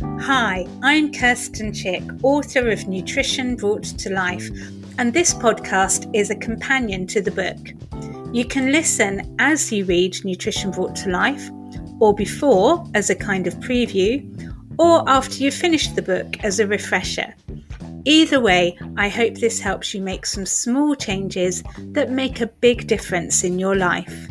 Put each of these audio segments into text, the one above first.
Hi, I'm Kirsten Chick, author of Nutrition Brought to Life, and this podcast is a companion to the book. You can listen as you read Nutrition Brought to Life, or before as a kind of preview, or after you've finished the book as a refresher. Either way, I hope this helps you make some small changes that make a big difference in your life.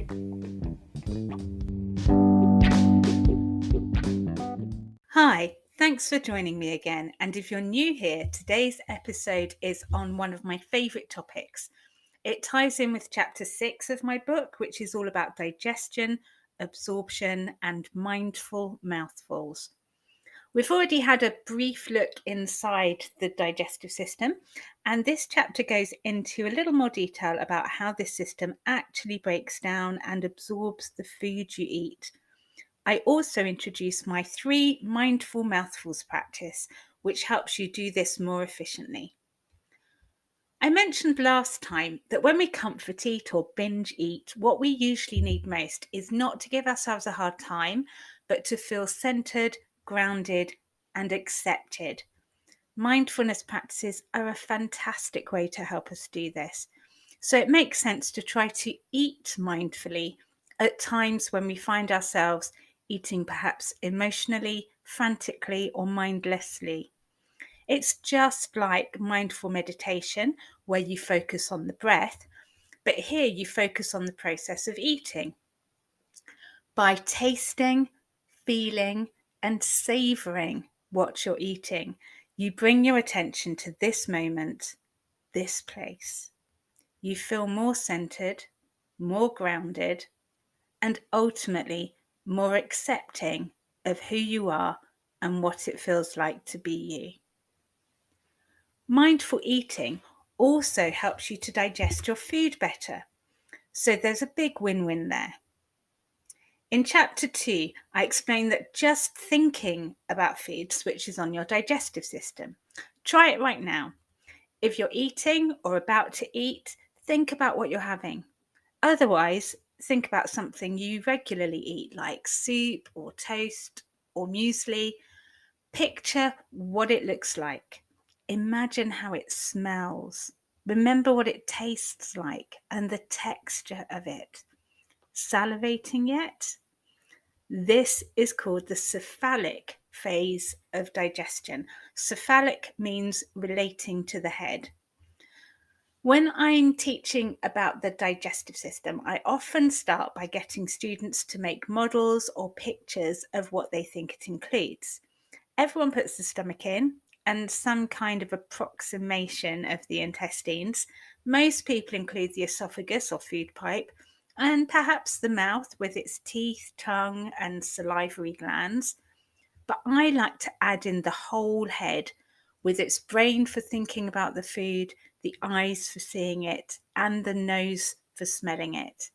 Hi, thanks for joining me again. And if you're new here, today's episode is on one of my favourite topics. It ties in with chapter 6 of my book, which is all about digestion, absorption, and mindful mouthfuls. We've already had a brief look inside the digestive system, and this chapter goes into a little more detail about how this system actually breaks down and absorbs the food you eat. I also introduce my 3 Mindful Mouthfuls practice, which helps you do this more efficiently. I mentioned last time that when we comfort eat or binge eat, what we usually need most is not to give ourselves a hard time, but to feel centered, grounded, and accepted. Mindfulness practices are a fantastic way to help us do this. So it makes sense to try to eat mindfully at times when we find ourselves eating perhaps emotionally, frantically, or mindlessly. It's just like mindful meditation, where you focus on the breath, but here you focus on the process of eating. By tasting, feeling, and savouring what you're eating, you bring your attention to this moment, this place. You feel more centered, more grounded, and ultimately more accepting of who you are and what it feels like to be you. Mindful eating also helps you to digest your food better. So there's a big win-win there. In chapter 2, I explain that just thinking about food switches on your digestive system. Try it right now. If you're eating or about to eat, think about what you're having. Otherwise, think about something you regularly eat, like soup or toast or muesli. Picture what it looks like. Imagine how it smells. Remember what it tastes like and the texture of it. Salivating yet? This is called the cephalic phase of digestion. Cephalic means relating to the head. When I'm teaching about the digestive system, I often start by getting students to make models or pictures of what they think it includes. Everyone puts the stomach in and some kind of approximation of the intestines. Most people include the esophagus or food pipe, and perhaps the mouth with its teeth, tongue, and salivary glands. But I like to add in the whole head, with its brain for thinking about the food, the eyes for seeing it, and the nose for smelling it.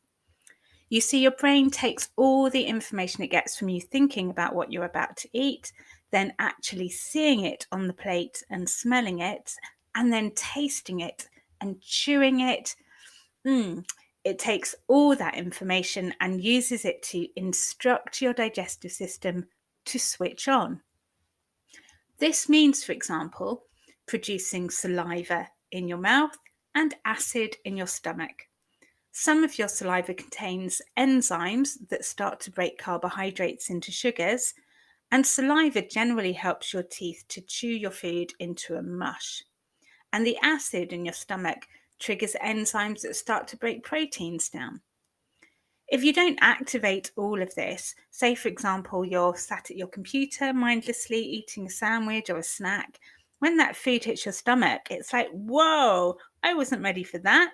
You see, your brain takes all the information it gets from you thinking about what you're about to eat, then actually seeing it on the plate and smelling it, and then tasting it and chewing it. It takes all that information and uses it to instruct your digestive system to switch on. This means, for example, producing saliva in your mouth and acid in your stomach. Some of your saliva contains enzymes that start to break carbohydrates into sugars, and saliva generally helps your teeth to chew your food into a mush. And the acid in your stomach triggers enzymes that start to break proteins down. If you don't activate all of this, say for example, you're sat at your computer mindlessly eating a sandwich or a snack, when that food hits your stomach, it's like, whoa, I wasn't ready for that.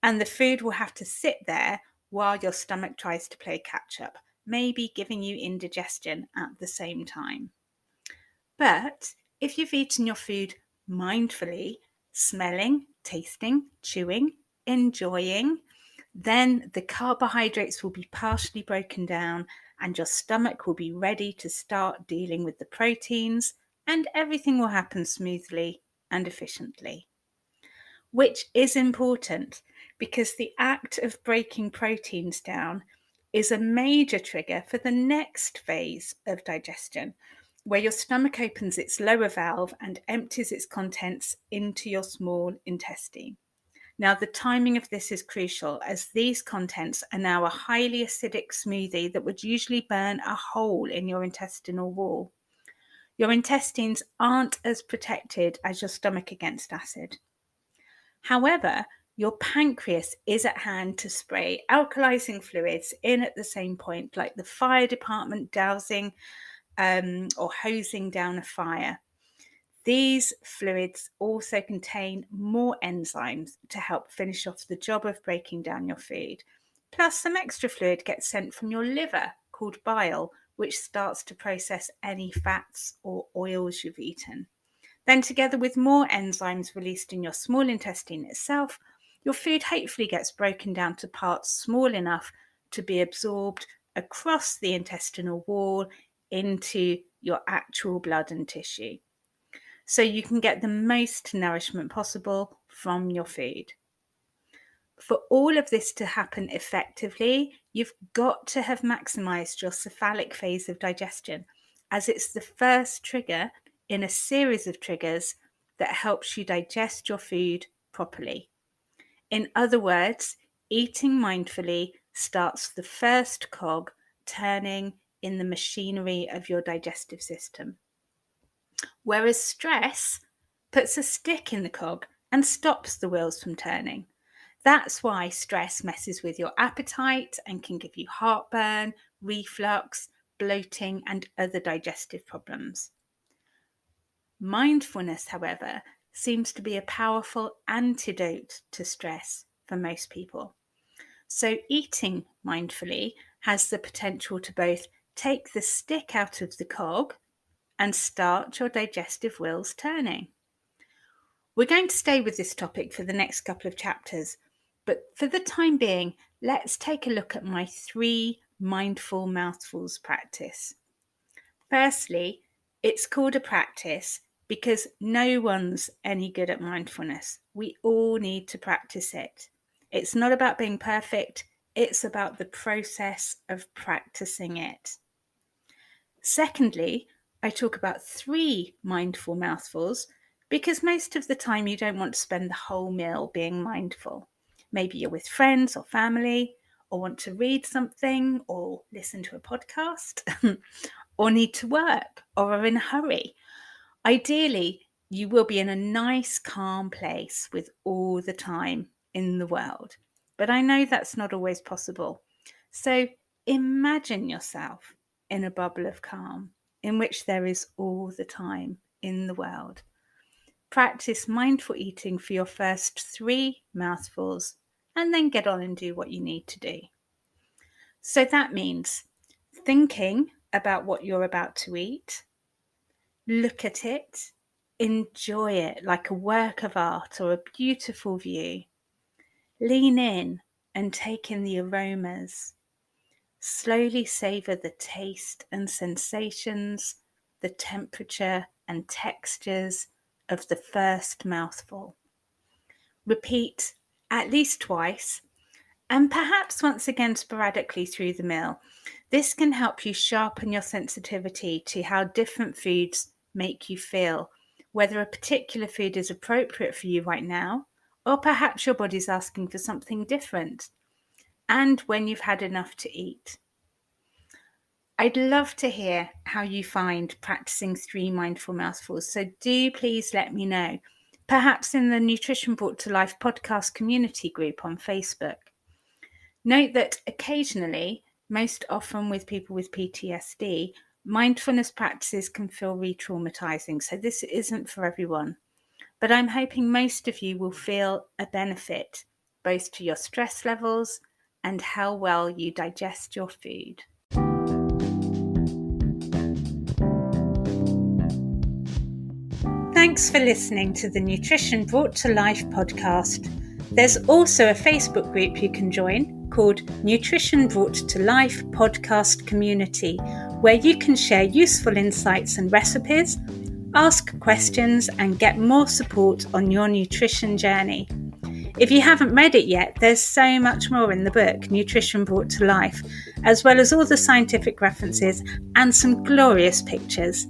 And the food will have to sit there while your stomach tries to play catch up, maybe giving you indigestion at the same time. But if you've eaten your food mindfully, smelling, tasting, chewing, enjoying, then the carbohydrates will be partially broken down and your stomach will be ready to start dealing with the proteins, and everything will happen smoothly and efficiently. Which is important because the act of breaking proteins down is a major trigger for the next phase of digestion, where your stomach opens its lower valve and empties its contents into your small intestine. Now, the timing of this is crucial, as these contents are now a highly acidic smoothie that would usually burn a hole in your intestinal wall. Your intestines aren't as protected as your stomach against acid. However, your pancreas is at hand to spray alkalizing fluids in at the same point, like the fire department dousing or hosing down a fire. These fluids also contain more enzymes to help finish off the job of breaking down your food. Plus, some extra fluid gets sent from your liver called bile, which starts to process any fats or oils you've eaten. Then, together with more enzymes released in your small intestine itself, your food hopefully gets broken down to parts small enough to be absorbed across the intestinal wall into your actual blood and tissue, so you can get the most nourishment possible from your food. For all of this to happen effectively, you've got to have maximized your cephalic phase of digestion, as it's the first trigger in a series of triggers that helps you digest your food properly. In other words, eating mindfully starts the first cog turning in the machinery of your digestive system. Whereas stress puts a stick in the cog and stops the wheels from turning. That's why stress messes with your appetite and can give you heartburn, reflux, bloating, and other digestive problems. Mindfulness, however, seems to be a powerful antidote to stress for most people. So eating mindfully has the potential to both take the stick out of the cog and start your digestive wheels turning. We're going to stay with this topic for the next couple of chapters, but for the time being, let's take a look at my 3 mindful mouthfuls practice. Firstly, it's called a practice because no one's any good at mindfulness. We all need to practice it. It's not about being perfect, it's about the process of practicing it. Secondly, I talk about 3 mindful mouthfuls because most of the time you don't want to spend the whole meal being mindful. Maybe you're with friends or family, or want to read something or listen to a podcast, or need to work, or are in a hurry. Ideally, you will be in a nice, calm place with all the time in the world. But I know that's not always possible. So imagine yourself in a bubble of calm in which there is all the time in the world. Practice mindful eating for your first 3 mouthfuls and then get on and do what you need to do. So that means thinking about what you're about to eat, look at it, enjoy it like a work of art or a beautiful view. Lean in and take in the aromas. Slowly savor the taste and sensations, the temperature and textures of the first mouthful. Repeat at least twice, and perhaps once again sporadically through the meal. This can help you sharpen your sensitivity to how different foods make you feel, whether a particular food is appropriate for you right now, or perhaps your body's asking for something different, and when you've had enough to eat. I'd love to hear how you find practicing 3 mindful mouthfuls, so do please let me know, perhaps in the Nutrition Brought to Life podcast community group on Facebook. Note that occasionally, most often with people with PTSD, mindfulness practices can feel re-traumatizing, so this isn't for everyone. But I'm hoping most of you will feel a benefit, both to your stress levels and how well you digest your food. Thanks for listening to the Nutrition Brought to Life podcast. There's also a Facebook group you can join called Nutrition Brought to Life Podcast Community, where you can share useful insights and recipes, ask questions, and get more support on your nutrition journey. If you haven't read it yet, there's so much more in the book, Nutrition Brought to Life, as well as all the scientific references and some glorious pictures.